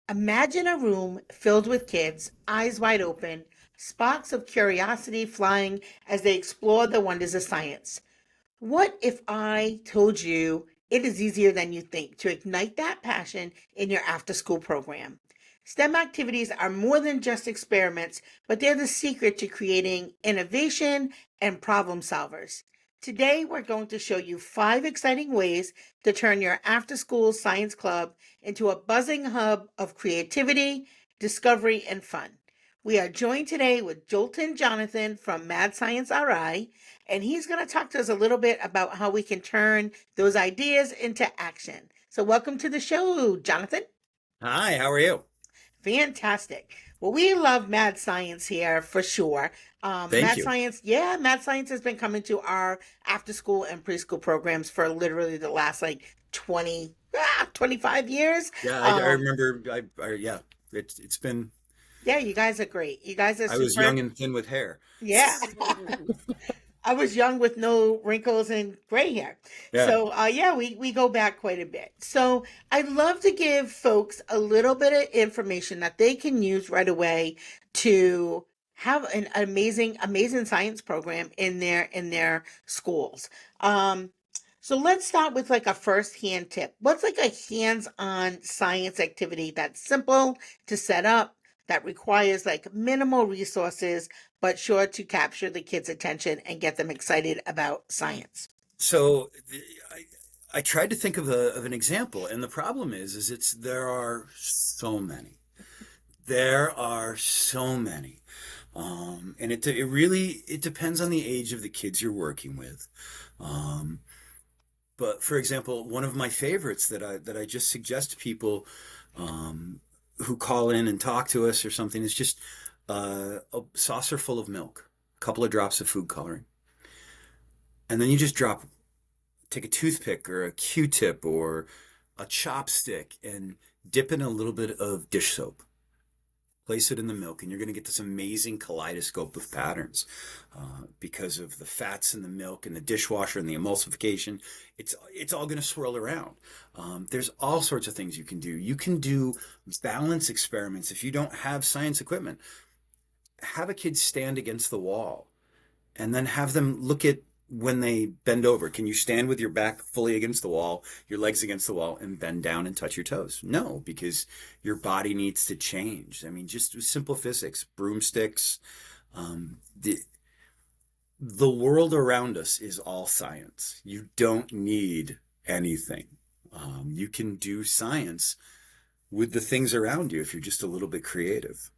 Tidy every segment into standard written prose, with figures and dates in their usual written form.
Imagine a room filled with kids, eyes wide open, sparks of curiosity flying as they explore the wonders of science. What if I told you it is easier than you think to ignite that passion in your after school program? STEM activities are more than just experiments, but they're the secret to creating innovation and problem solvers. Today, we're going to show you 5 exciting ways to turn your after school science club into a buzzing hub of creativity, discovery, and fun. We are joined today with Jolting Jonathan from Mad Science RI, and he's going to talk to us a little bit about how we can turn those ideas into action. So, welcome to the show, Jonathan. Hi, how are you? Fantastic. Well, we love Mad Science here for sure. Thank Mad you. Science, yeah, Mad Science has been coming to our after school and preschool programs for literally the last like 25 years. Yeah, I Um, remember. Yeah, it's been. yeah, you guys are great. You guys are I was young super. and thin with hair. Yeah. I was young with no wrinkles and gray hair. Yeah. So, yeah, we go back quite a bit. So, I'd love to give folks a little bit of information that they can use right away to have an amazing science program in their schools. So let's start with like a first hand tip. What's like a hands-on science activity that's simple to set up, that requires like minimal resources but sure to capture the kids' attention and get them excited about science. So I tried to think of an example, and the problem is it's there are so many. There are so many, and it really it depends on the age of the kids you're working with. Um, but for example, one of my favorites that I just suggest to people um, who call in and talk to us or something is just a saucer full of milk, a couple of drops of food coloring, and then you just take a toothpick or a Q-tip or a chopstick and dip in a little bit of dish soap. Place it in the milk, and you're going to get this amazing kaleidoscope of patterns because of the fats in the milk and the dishwasher and the emulsification. It's all going to swirl around. There's all sorts of things you can do. You can do balance experiments if you don't have science equipment. Have a kid stand against the wall and then have them look at when they bend over. Can you stand with your back fully against the wall, your legs against the wall, and bend down and touch your toes? No, because your body needs to change. I mean, just simple physics, broomsticks. The world around us is all science. You don't need anything. You can do science with the things around you if you're just a little bit creative.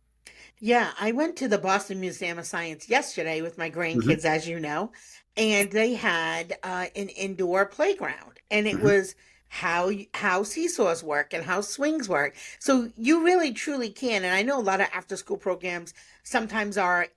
Yeah, I went to the Boston Museum of Science yesterday with my Hmm. grandkids, as you know, and they had an indoor playground, and it Hmm. was how seesaws work and how swings work. So you really truly can, and I know a lot of after school programs sometimes are,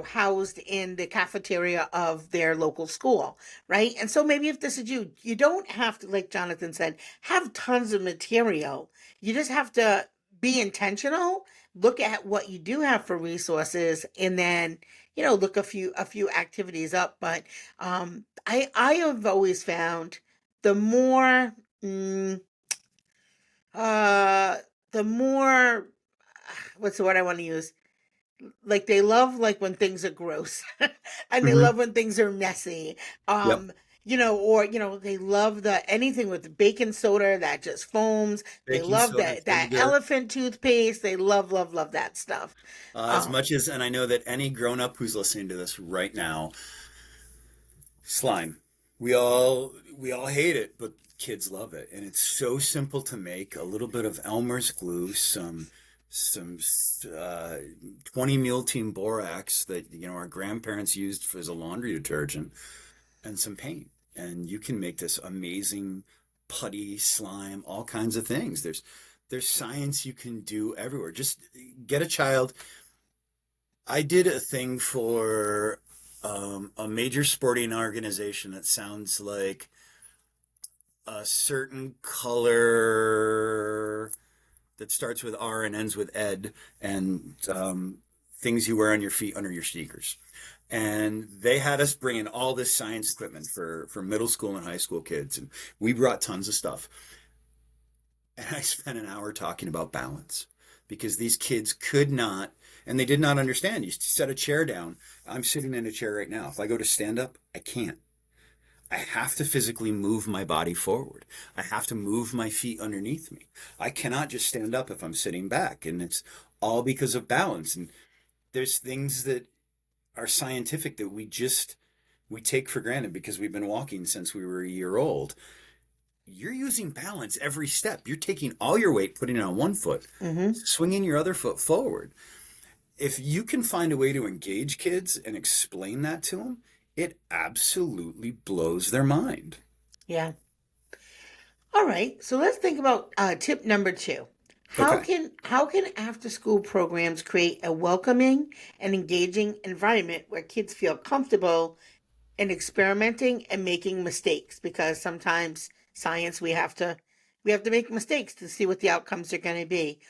housed in the cafeteria of their local school, right? And so maybe if this is you, you don't have to, like Jonathan said, have tons of material. You just have to be intentional, look at what you do have for resources, and then look a few activities up. But I have always found the more mm, uh the more what's the word I want to use, like they love like when things are gross and they Hmm. love when things are messy. Yep. um or they love the anything with baking soda that just foams. They Baking love soda, that vinegar. elephant toothpaste. They love that stuff. As um much as, and I know that any grown up who's listening to this right now, slime. We all hate it, but kids love it, and it's so simple to make. A little bit of Elmer's glue, some 20 meal team borax that our grandparents used as a laundry detergent, and some paint, and you can make this amazing putty slime, all kinds of things. There's science you can do everywhere. Just get a child. I did a thing for a major sporting organization that sounds like a certain color that starts with R and ends with Ed, and things you wear on your feet under your sneakers. And they had us bring in all this science equipment for middle school and high school kids, and we brought tons of stuff. And I spent an hour talking about balance. because these kids could not, and they did not understand. You set a chair down. I'm sitting in a chair right now. If I go to stand up, I can't. I have to physically move my body forward. I have to move my feet underneath me. I cannot just stand up if I'm sitting back. And it's all because of balance. And there's things that are scientific that we take for granted because we've been walking since we were a year old. You're using balance every step. You're taking all your weight, putting it on one foot, Mm-hmm. swinging your other foot forward. If you can find a way to engage kids and explain that to them, it absolutely blows their mind. Yeah. All right. So let's think about tip number two. Okay. How can after school programs create a welcoming and engaging environment where kids feel comfortable in experimenting and making mistakes? Because sometimes science we have to make mistakes to see what the outcomes are going to be.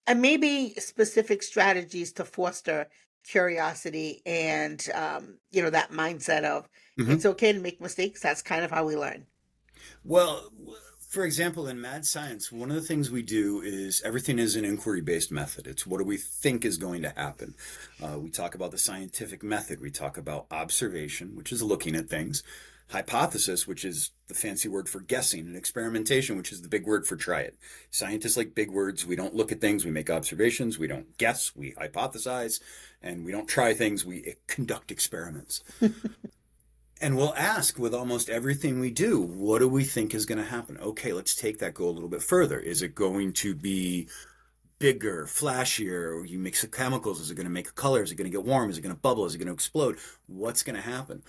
And maybe specific strategies to foster curiosity and that mindset of hmm it's okay to make mistakes. That's kind of how we learn. Well, for example, in mad science, one of the things we do is everything is an inquiry-based method. It's what do we think is going to happen. We talk about the scientific method. We talk about observation, which is looking at things, hypothesis, which is the fancy word for guessing, and experimentation, which is the big word for try it. Scientists like big words. We don't look at things. We make observations. We don't guess. We hypothesize, and we don't try things. We conduct experiments. And we'll ask with almost everything we do, what do we think is going to happen? Okay, let's take that goal a little bit further. Is it going to be bigger, flashier? Or you mix the chemicals? Is it going to make a color? Is it going to get warm? Is it going to bubble? Is it going to explode? What's going to happen?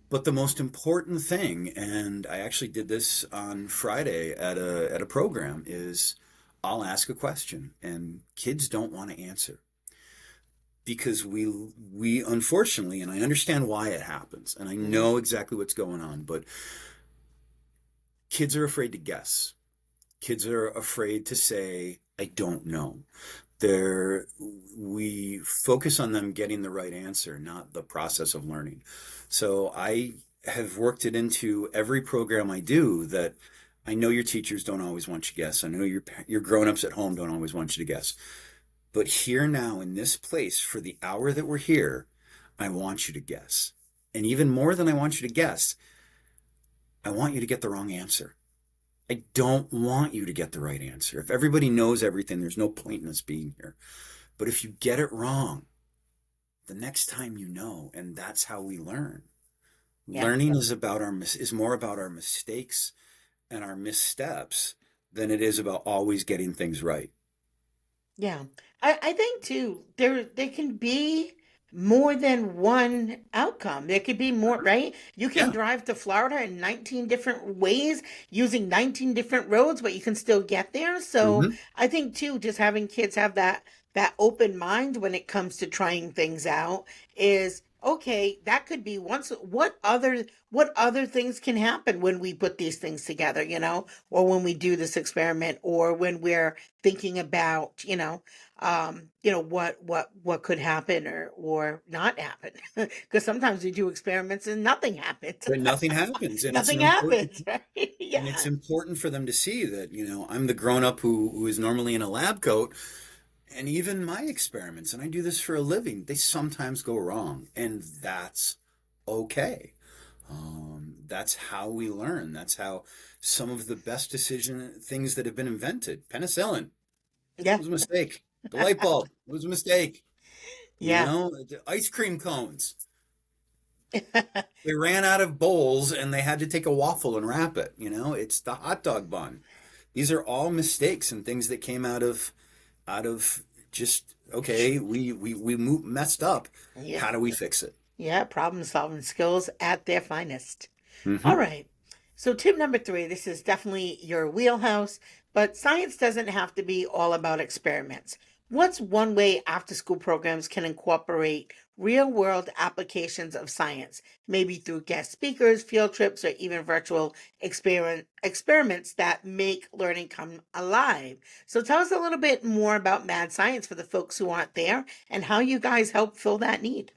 But the most important thing, and I actually did this on Friday at a program, is I'll ask a question and kids don't want to answer because we unfortunately, and I understand why it happens and I Hmm. know exactly what's going on, but kids are afraid to guess. Kids are afraid to say I don't know. They're We focus on them getting the right answer, not the process of learning. So I have worked it into every program I do that I know your teachers don't always want you to guess. I know your grown-ups at home don't always want you to guess. But here now in this place for the hour that we're here, I want you to guess. And even more than I want you to guess, I want you to get the wrong answer. I don't want you to get the right answer. If everybody knows everything, there's no point in us being here. But if you get it wrong, the next time you know, and that's how we learn. Yeah. Learning is more about our mistakes and our missteps than it is about always getting things right. Yeah. I think too, there can be more than one outcome. There could be more, right? You can Yeah. drive to Florida in 19 different ways using 19 different roads, but you can still get there. So hmm I think too, just having kids have that open mind when it comes to trying things out is okay, that could be once what other things can happen when we put these things together, or when we do this experiment or when we're thinking about what could happen or not happen because sometimes we do experiments and nothing happens. But nothing happens, Nothing happens, right? and it's Yeah. important for them to see that, I'm the grown up who is normally in a lab coat. And even my experiments, and I do this for a living, they sometimes go wrong. And that's okay. That's how we learn. That's how some of the best decision things that have been invented. Penicillin Yeah. was a mistake. The light bulb was a mistake. Yeah. The ice cream cones. They ran out of bowls and they had to take a waffle and wrap it. It's the hot dog bun. These are all mistakes and things that came out of just okay. We messed up. Yeah. How do we fix it? Yeah, problem solving skills at their finest. All hmm right. So, tip number three, this is definitely your wheelhouse, but science doesn't have to be all about experiments. What's one way after school programs can incorporate real world applications of science, maybe through guest speakers, field trips, or even virtual experiments that make learning come alive? So, tell us a little bit more about Mad Science for the folks who aren't there and how you guys help fill that need.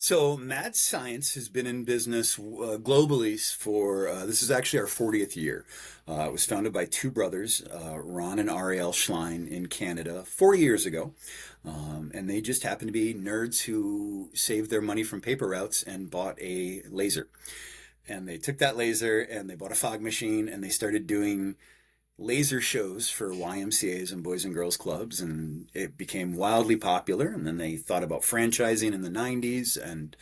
So, Mad Science has been in business globally for this is actually our 40th year. It was founded by two brothers, Ron and Ariel Schlein, in Canada 4 years ago. And they just happened to be nerds who saved their money from paper routes and bought a laser. And they took that laser and they bought a fog machine and they started doing laser shows for YMCA's and Boys and Girls Clubs, and it became wildly popular. And then they thought about franchising in the 90s. And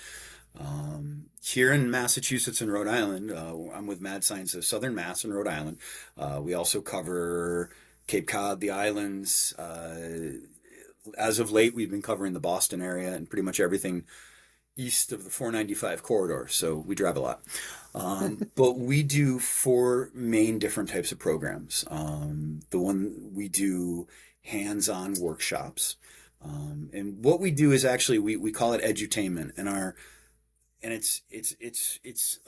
here in Massachusetts and Rhode Island, I'm with Mad Science of Southern Mass and Rhode Island. We also cover Cape Cod, the islands. As of late, we've been covering the Boston area and pretty much everything east of the 495 corridor, so we drive a lot. But we do four main different types of programs. The one we do hands-on workshops. And what we do is actually we call it edutainment, and it's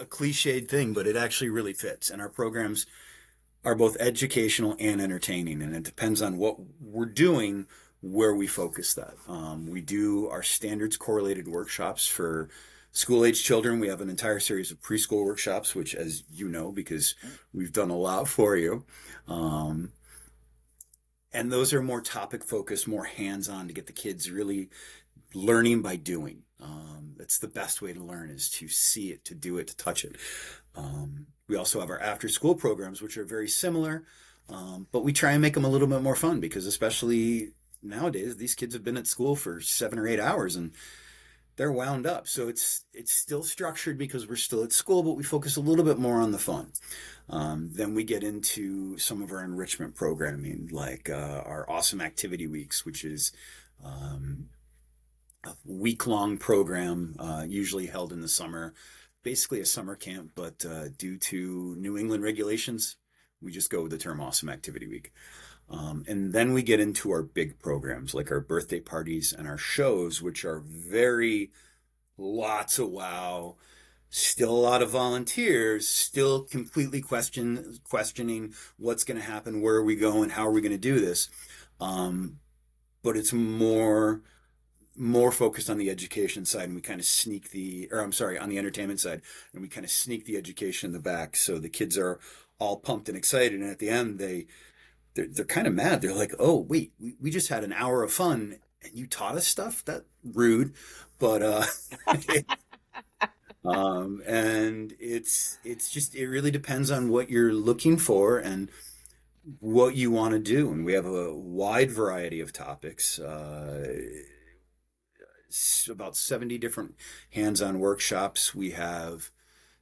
a cliched thing, but it actually really fits. And our programs are both educational and entertaining, and it depends on what we're doing where we focus that. We do our standards correlated workshops for school age children. We have an entire series of preschool workshops, which, as you know, because we've done a lot for you. And those are more topic focused, more hands on to get the kids really learning by doing. That's the best way to learn, is to see it, to do it, to touch it. We also have our after school programs, which are very similar, but we try and make them a little bit more fun, because especially nowadays, these kids have been at school for 7 or 8 hours and they're wound up. So it's still structured because we're still at school, but we focus a little bit more on the fun. Then we get into some of our enrichment programming, like our awesome activity weeks, which is a week-long program, usually held in the summer, basically a summer camp, but due to New England regulations, we just go with the term awesome activity week. And then we get into our big programs, like our birthday parties and our shows, which are very lots of wow, still a lot of volunteers, still completely questioning what's going to happen, where are we going, how are we going to do this. But it's more focused on the education side, and we kind of sneak on the entertainment side, and we kind of sneak the education in the back, so the kids are all pumped and excited, and at the end they're kind of mad. They're like, oh wait, we just had an hour of fun and you taught us stuff? That rude. But and it's just, it really depends on what you're looking for and what you want to do. And we have a wide variety of topics, about 70 different hands-on workshops. We have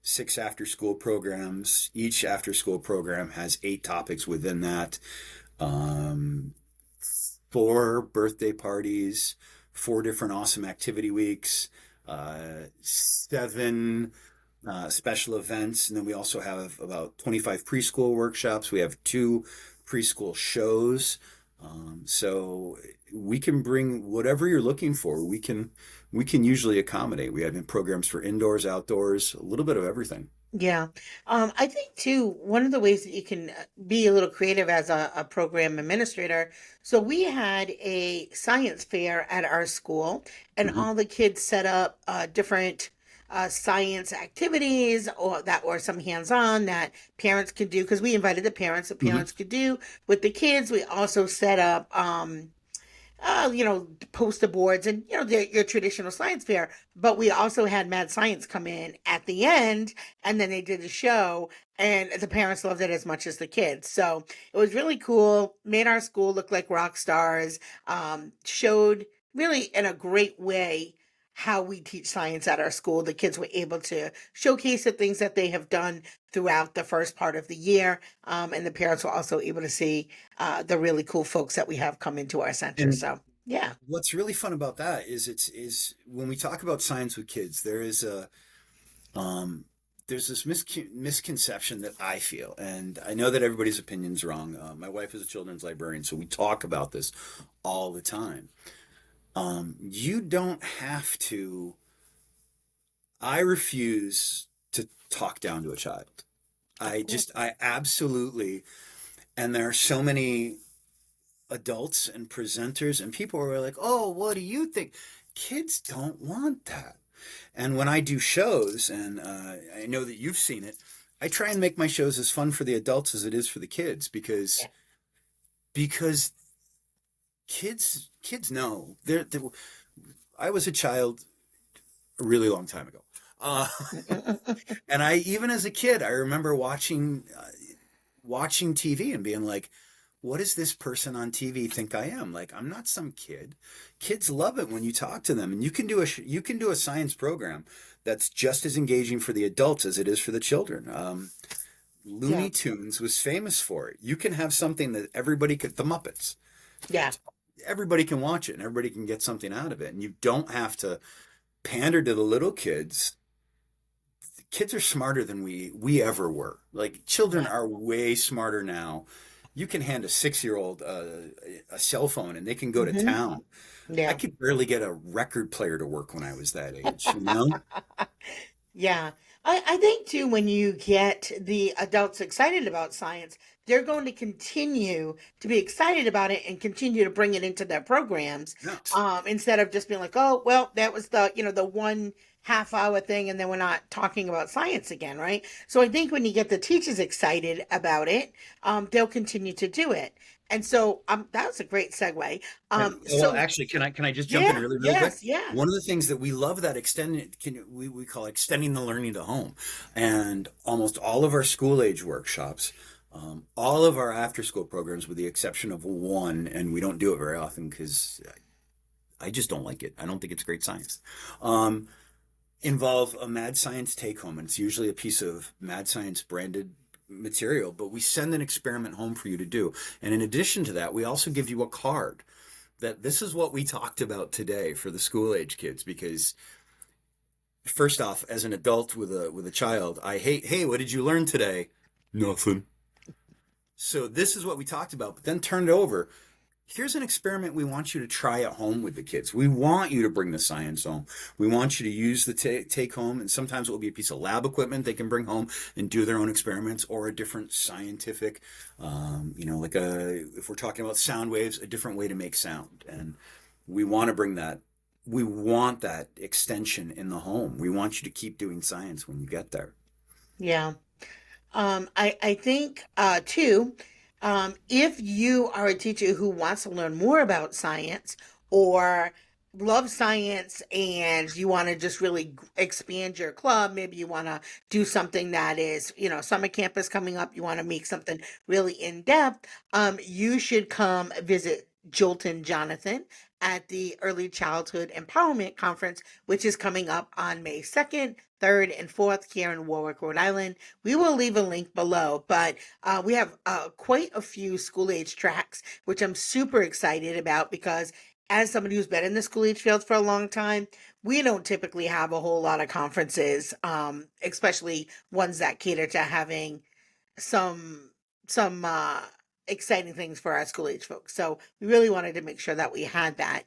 6 after-school programs. Each after-school program has 8 topics within that. 4 birthday parties, 4 different awesome activity weeks, 7 special events, and then we also have about 25 preschool workshops. We have 2 preschool shows. So we can bring whatever you're looking for. We can usually accommodate. We have programs for indoors, outdoors, a little bit of everything. Yeah. I think too, one of the ways that you can be a little creative as a program administrator. So we had a science fair at our school, and Hmm. all the kids set up different science activities, or that were some hands-on that parents could do, because we invited the parents, the Hmm. parents could do with the kids. We also set up poster boards and, your traditional science fair. But we also had Mad Science come in at the end, and then they did a show, and the parents loved it as much as the kids. So it was really cool, made our school look like rock stars, showed really in a great way how we teach science at our school. The kids were able to showcase the things that they have done throughout the first part of the year. And the parents were also able to see the really cool folks that we have come into our center. And So, yeah. what's really fun about that is when we talk about science with kids, um, there's this misconception that I feel, and I know that everybody's opinion's wrong. My wife is a children's librarian, so we talk about this all the time. You don't have to. I refuse to talk down to a child. Of course. I absolutely, and there are so many adults and presenters and people who are like, oh, what do you think? Kids don't want that. And when I do shows, and I know that you've seen it, I try and make my shows as fun for the adults as it is for the kids because kids know I was a child a really long time ago. Uh, Yeah. and I even as a kid, I remember watching TV and being like, what does this person on TV think I am? Like, I'm not some kid. Kids love it when you talk to them, and you can do a science program that's just as engaging for the adults as it is for the children. Yeah. Looney Tunes was famous for it. You can have something that everybody could, the Muppets, Yeah. everybody can watch it and everybody can get something out of it. And you don't have to pander to the little kids. Kids are smarter than we ever were. Like children Yeah. are way smarter now. You can hand a 6-year old a cell phone and they can go to Hmm. town. I Yeah. could barely get a record player to work when I was that age, you know? Yeah. I think too, when you get the adults excited about science, they're going to continue to be excited about it and continue to bring it into their programs, Yeah. instead of just being like, oh, well, that was the 1 half hour thing, and then we're not talking about science again, right? So I think when you get the teachers excited about it, they'll continue to do it. And so that was a great segue. Well, So actually, can I just jump in yeah, really, really quick? yes, yeah. One of the things that we love that we call extending the learning to home, and almost all of our school age workshops, all of our after school programs, with the exception of one, and we don't do it very often because I just don't like it. I don't think it's great science. Um, Involve a mad science take home, and it's usually a piece of mad science branded material, but we send an experiment home for you to do. And in addition to that, we also give you a card that this is what we talked about today for the school age kids. Because first off, as an adult with a child, I hate, hey, what did you learn today? Nothing. So this is what we talked about, but then turn it over. Here's an experiment we want you to try at home with the kids. We want you to bring the science home. We want you to use the take home, and sometimes it will be a piece of lab equipment they can bring home and do their own experiments, or a different scientific, like if we're talking about sound waves, a different way to make sound. And we want to bring that. We want that extension in the home. We want you to keep doing science when you get there. Yeah. I think too, if you are a teacher who wants to learn more about science or love science and you want to just really expand your club, maybe you want to do something that is, summer camp is coming up, you want to make something really in depth, you should come visit Jolton Jonathan at the Early Childhood Empowerment Conference, which is coming up on May 2nd, 3rd, and 4th here in Warwick, Rhode Island. We will leave a link below, but we have quite a few school age tracks, which I'm super excited about because as somebody who's been in the school age field for a long time, we don't typically have a whole lot of conferences, especially ones that cater to having some some exciting things for our school age folks. So we really wanted to make sure that we had that.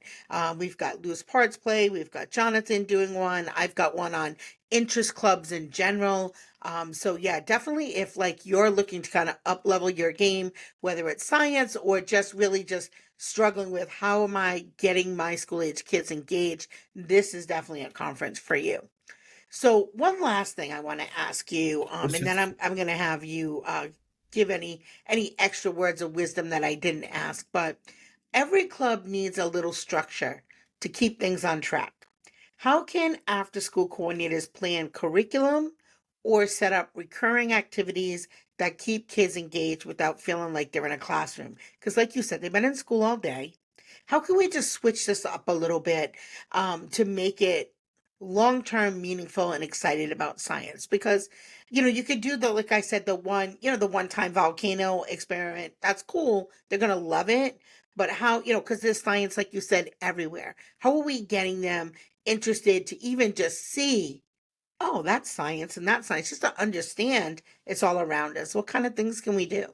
We've got loose parts play. We've got Jonathan doing one. I've got one on interest clubs in general. So yeah, definitely if like you're looking to kind of up level your game, whether it's science or just really just struggling with how am I getting my school age kids engaged, this is definitely a conference for you. So one last thing I want to ask you, What's and your then I'm going to have you give any extra words of wisdom that I didn't ask. But every club needs a little structure to keep things on track. How can after school coordinators plan curriculum or set up recurring activities that keep kids engaged without feeling like they're in a classroom? Because, like you said, they've been in school all day. How can we just switch this up a little bit to make it long term meaningful and excited about science? Because, you could do the, like I said, the one time volcano experiment. That's cool. They're going to love it. But how, because there's science, like you said, everywhere. How are we getting them interested to even just see, oh, that's science and that's science, just to understand it's all around us? What kind of things can we do?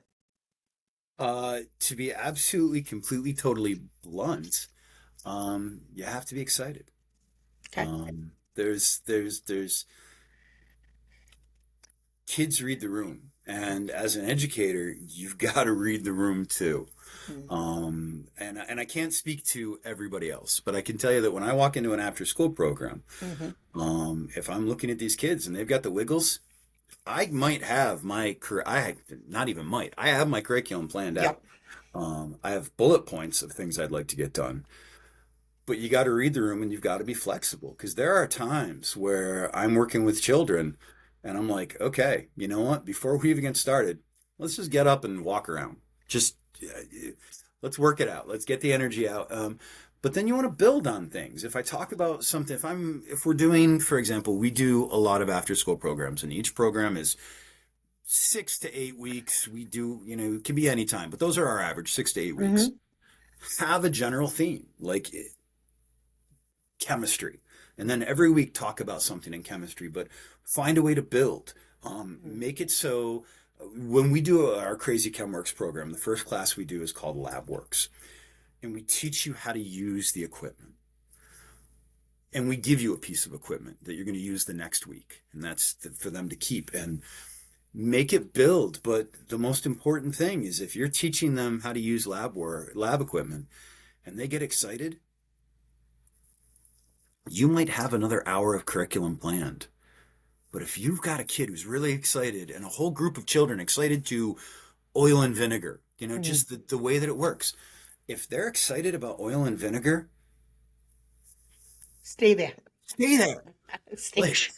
To be absolutely, completely, totally blunt, you have to be excited. Okay. There's kids read the room, and as an educator, you've got to read the room too. Mhm. And and I can't speak to everybody else, but I can tell you that when I walk into an after school program, Hmm. if I'm looking at these kids and they've got the wiggles, I might have not even might, I have my curriculum planned out. Yep. I have bullet points of things I'd like to get done. But you got to read the room and you've got to be flexible because there are times where I'm working with children and I'm like, okay, you know what? Before we even get started, let's just get up and walk around. Just let's work it out. Let's get the energy out. But then you want to build on things. If I talk about something, if we're doing, for example, we do a lot of after school programs, and each program is 6 to 8 weeks. We do, it can be any time, but those are our average 6 to 8 weeks. Hmm. Have a general theme, like chemistry, and then every week talk about something in chemistry, but find a way to build. Make it so when we do our Crazy ChemWorks program, the first class we do is called LabWorks, and we teach you how to use the equipment. And we give you a piece of equipment that you're going to use the next week, and that's for them to keep and make it build. But the most important thing is if you're teaching them how to use lab equipment, and they get excited, you might have another hour of curriculum planned. But if you've got a kid who's really excited and a whole group of children excited to oil and vinegar, Hmm. just the way that it works, if they're excited about oil and vinegar, Stay there. stay there. Stay Like,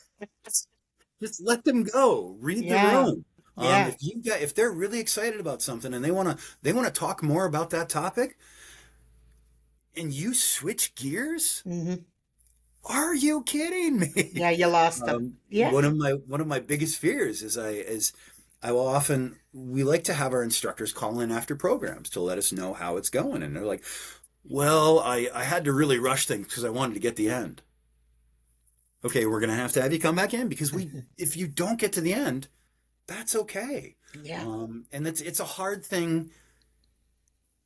just let them go. Read the Yeah. room. Yeah. If they're really excited about something and they want to talk more about that topic, and you switch gears, Hmm. are you kidding me? Yeah, you lost them. Yeah. One of my biggest fears is I will often we like to have our instructors call in after programs to let us know how it's going, and they're like, "Well, I had to really rush things because I wanted to get the end." Okay, we're gonna have to have you come back in because if you don't get to the end, that's okay. Yeah. And it's a hard thing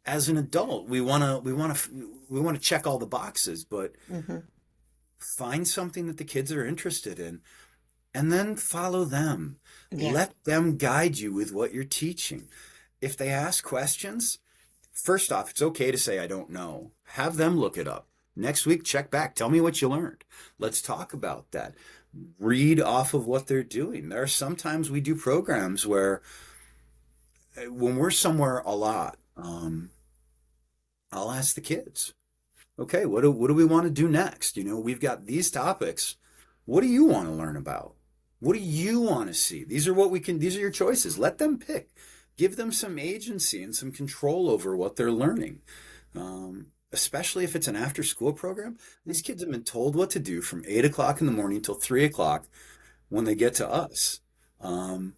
as an adult. We wanna check all the boxes, but Hmm. find something that the kids are interested in and then follow them. Yeah. Let them guide you with what you're teaching. If they ask questions, first off, it's okay to say, I don't know. Have them look it up. Next week, check back. Tell me what you learned. Let's talk about that. Read off of what they're doing. There are sometimes we do programs where when we're somewhere a lot, I'll ask the kids, okay, what do we want to do next? We've got these topics. What do you want to learn about? What do you want to see? These are your choices. Let them pick. Give them some agency and some control over what they're learning. Especially if it's an after school program. These kids have been told what to do from 8 o'clock in the morning till 3 o'clock when they get to us. Um,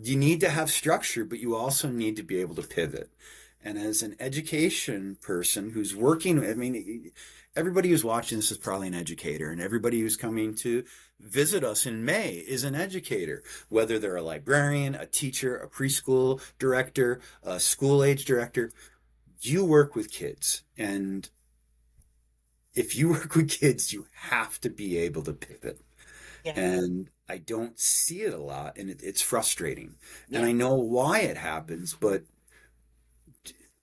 you need to have structure, but you also need to be able to pivot. And as an education person who's working, I mean, everybody who's watching this is probably an educator, and everybody who's coming to visit us in May is an educator, whether they're a librarian, a teacher, a preschool director, a school age director. You work with kids, and if you work with kids, you have to be able to pivot. Yeah. And I don't see it a lot, and it's frustrating. And Yeah. I know why it happens, but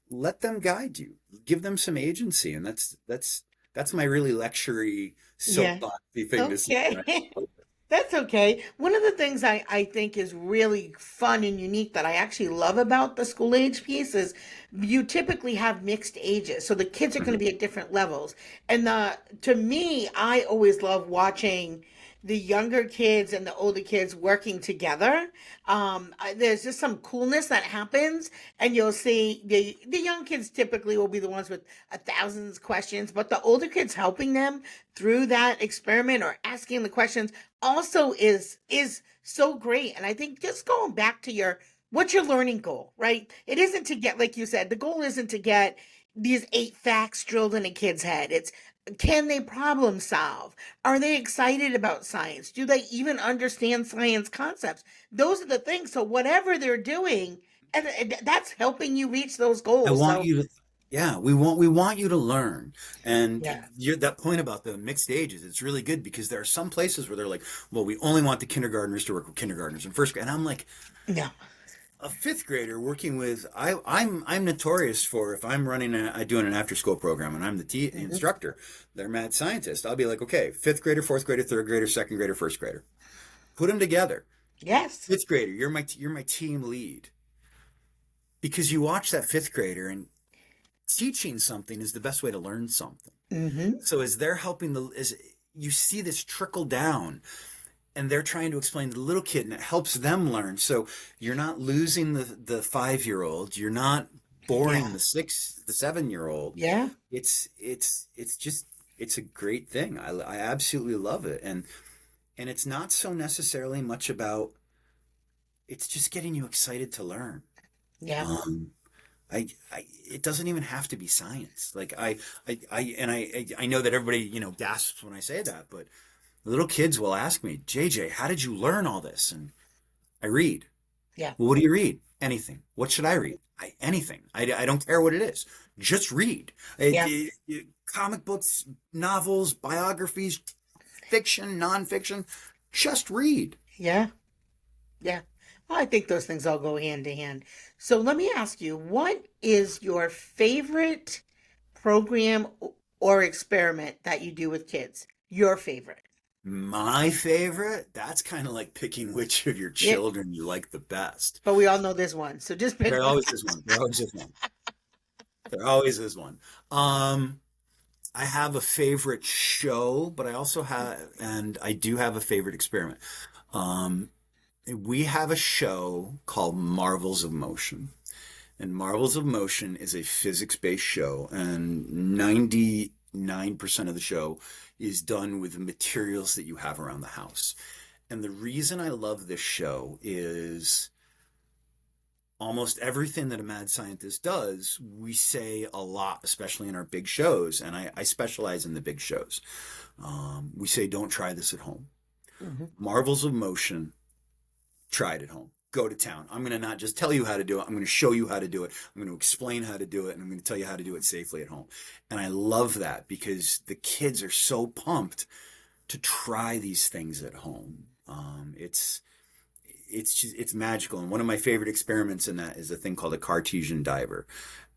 let them guide you. Give them some agency, and that's my really lectury Yeah. soapboxy thing to say. Okay. Right? That's okay. One of the things I think is really fun and unique that I actually love about the school age piece is you typically have mixed ages. So the kids are going to Mhm. be at different levels. And to me, I always love watching the younger kids and the older kids working together. There's just some coolness that happens, and you'll see the young kids typically will be the ones with a thousands questions, but the older kids helping them through that experiment or asking the questions also is so great. And I think just going back to your what's your learning goal, right? It isn't to get, like you said, the goal isn't to get these 8 facts drilled in a kid's head. It's can they problem solve? Are they excited about science? Do they even understand science concepts? Those are the things. So whatever they're doing, and that's helping you reach those I goals. want So you to, yeah, we want you to learn. And yeah, that point about the mixed ages, it's really good because there are some places where they're like, well, we only want the kindergartners to work with kindergartners and first grade. And I'm like, no, a fifth grader working with I'm notorious for if I'm running I doing an after school program and I'm the Hmm. instructor, they're mad scientist. I'll be like, okay, fifth grader, fourth grader, third grader, second grader, first grader, put them together. Yes. Fifth grader, you're my team lead because you watch that fifth grader and teaching something is the best way to learn something. Hmm. So as they're helping as you see this trickle down and they're trying to explain to the little kid and it helps them learn. So you're not losing the 5-year-old, you're not boring Yeah. the 7-year-old. Yeah. It's just it's a great thing. I absolutely love it. And it's not so necessarily much about it's just getting you excited to learn. Yeah. Um I it doesn't even have to be science. Like I know that everybody, gasps when I say that, but little kids will ask me, JJ, how did you learn all this? And I read. Yeah. Well, what do you read? Anything. What should I read? Anything. I don't care what it is. Just read. Yeah. Comic books, novels, biographies, fiction, nonfiction. Just read. Yeah. Yeah. Well, I think those things all go hand to hand. So let me ask you, what is your favorite program or experiment that you do with kids? Your favorite. My favorite, that's kind of like picking which of your Yeah. children you like the best. But we all know there's one. So just pick There one. always is one. There always is one. There always is one. Um, I have a favorite show, but I do have a favorite experiment. Um, we have a show called Marvels of Motion. And Marvels of Motion is a physics-based show, and 99% of the show is done with materials that you have around the house. And the reason I love this show is almost everything that a mad scientist does, we say a lot, especially in our big shows. And I specialize in the big shows. We say, don't try this at home. Hmm. Marvels of Motion, try it at home. Go to town. I'm going to not just tell you how to do it. I'm going to show you how to do it. I'm going to explain how to do it. And I'm going to tell you how to do it safely at home. And I love that because the kids are so pumped to try these things at home. It's magical. And one of my favorite experiments in that is a thing called a Cartesian diver.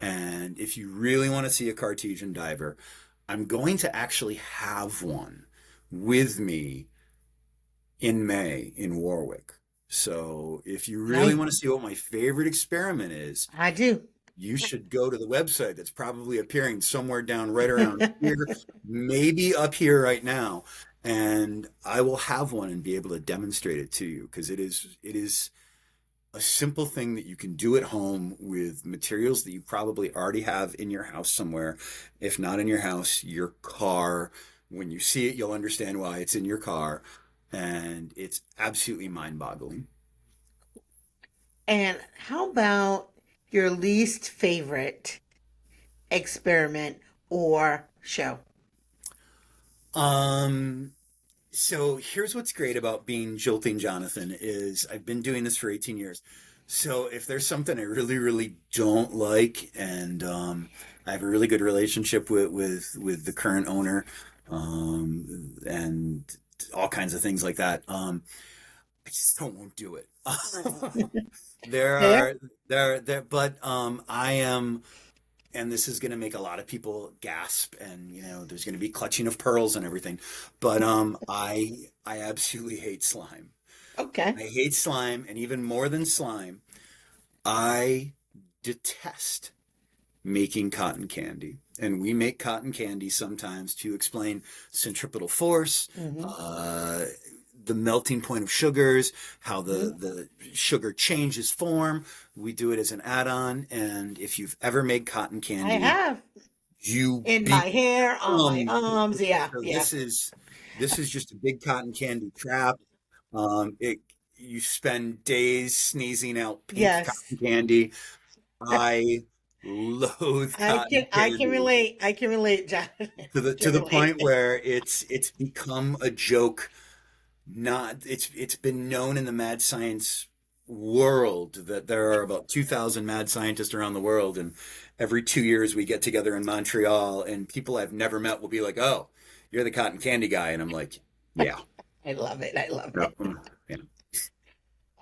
And if you really want to see a Cartesian diver, I'm going to actually have one with me in May in Warwick. So if you really Nice. want to see what my favorite experiment is, I do. you should go to the website that's probably appearing somewhere down right around here, maybe up here right now, and I will have one and be able to demonstrate it to you because it is a simple thing that you can do at home with materials that you probably already have in your house somewhere. If not in your house, your car. When you see it, you'll understand why it's in your car, and it's absolutely mind-boggling. And how about your least favorite experiment or show? Um, So here's what's great about being Jolting Jonathan is I've been doing this for 18 years. So if there's something I really, really don't like, and I have a really good relationship with the current owner, and all kinds of things like that, I just don't won't do it. There There? are there, but I am and this is going to make a lot of people gasp and there's going to be clutching of pearls and everything, but I absolutely hate slime. Okay. I hate slime, and even more than slime, I detest making cotton candy. And we make cotton candy sometimes to explain centripetal force, Hmm. uh, the melting point of sugars, how Hmm. the sugar changes form. We do it as an add-on. And if you've ever made cotton I candy, have. you In my hair, on my become. arms. Yeah. So Yeah. this is just a big cotton candy trap. It You spend days sneezing out pink Yes. cotton candy. I loathe cotton I can candy relate. I can relate, Jonathan. to I the to can the relate. point where it's become a joke. Not it's been known in the mad science world that there are about 2,000 mad scientists around the world, and every 2 years we get together in Montreal, and people I've never met will be like, "Oh, you're the cotton candy guy," and I'm like, "Yeah, I love it. I love yeah, it. yeah."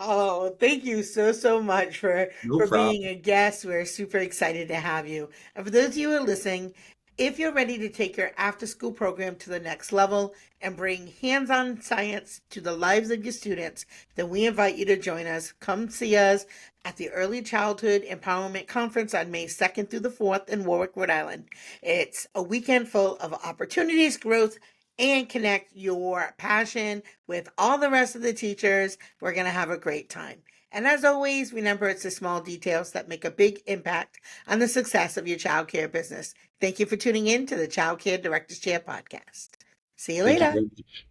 Oh, thank you so much No for being problem. a guest. We're super excited to have you. And for those of you who are listening, if you're ready to take your after school program to the next level and bring hands-on science to the lives of your students, then we invite you to join us. Come see us at the Early Childhood Empowerment Conference on May 2nd through the 4th in Warwick, Rhode Island. It's a weekend full of opportunities, growth, and connect your passion with all the rest of the teachers. We're going to have a great time. And as always, remember it's the small details that make a big impact on the success of your childcare business. Thank you for tuning in to the Childcare Directors Chair podcast. See you Thank you later. very much.